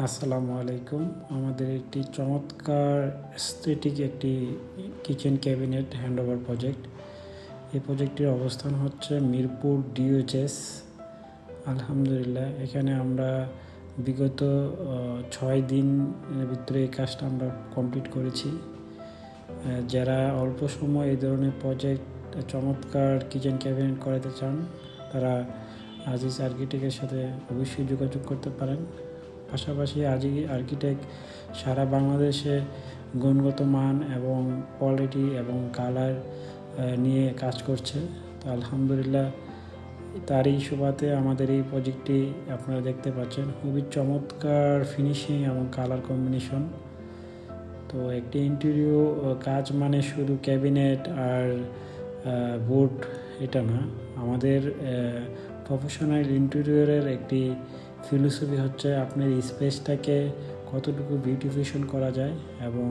আসসালামু আলাইকুম। আমাদের একটি চমৎকার এস্থেটিক একটি কিচেন ক্যাবিনেট হ্যান্ডওভার প্রজেক্ট। এই প্রজেক্টটির অবস্থান হচ্ছে মিরপুর ডিওএইচএস। আলহামদুলিল্লাহ, এখানে আমরা বিগত 6 দিনের ভিতরে এই কাজটা আমরা কমপ্লিট করেছি। যারা অল্প সময় এই ধরনের প্রজেক্ট চমৎকার কিচেন ক্যাবিনেট করাতে চান, তারা আজিজ আর্কিটেক্টের সাথে অবশ্যই যোগাযোগ করতে পারেন। পাশাপাশি আজিজ আর্কিটেক্ট সারা বাংলাদেশে গুণগত মান এবং কোয়ালিটি এবং কালার নিয়ে কাজ করছে। তো আলহামদুলিল্লাহ, তারই সুবাদে আমাদের এই প্রজেক্টটি আপনারা দেখতে পাচ্ছেন, খুবই চমৎকার ফিনিশিং এবং কালার কম্বিনেশন। তো একটি ইন্টেরিয়র কাজ মানে শুধু ক্যাবিনেট আর বোর্ড এটা না, আমাদের প্রফেশনাল ইন্টেরিয়রের একটি ফিলোসফি হচ্ছে আপনার স্পেসটাকে কতটুকু বিউটিফিকেশন করা যায় এবং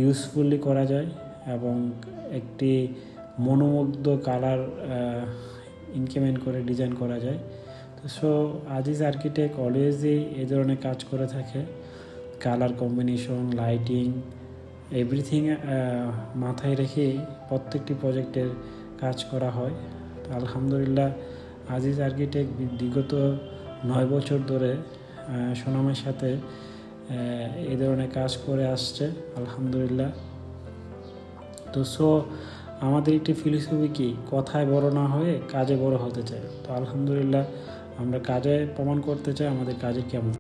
ইউজফুলি করা যায় এবং একটি মনোমুগ্ধ কালার ইনক্রিমেন্ট করে ডিজাইন করা যায়। তো আজিজ আর্কিটেক্ট অলওয়েজই এই ধরনের কাজ করে থাকে। কালার কম্বিনেশন, লাইটিং, এভরিথিং মাথায় রেখে প্রত্যেকটি প্রজেক্টের কাজ করা হয়। তো আলহামদুলিল্লাহ, আজিজ আর্কিটেক্ট বিগত 9 বছর ধরে সুনামের সাথে এই ধরনের কাজ করে আসছে আলহামদুলিল্লাহ। তো আমাদের একটি ফিলোসফি কি, কথায় বড় না হয়ে কাজে বড় হতে চাই। তো আলহামদুলিল্লাহ, আমরা কাজে প্রমাণ করতে চাই আমাদের কাজের কেমন।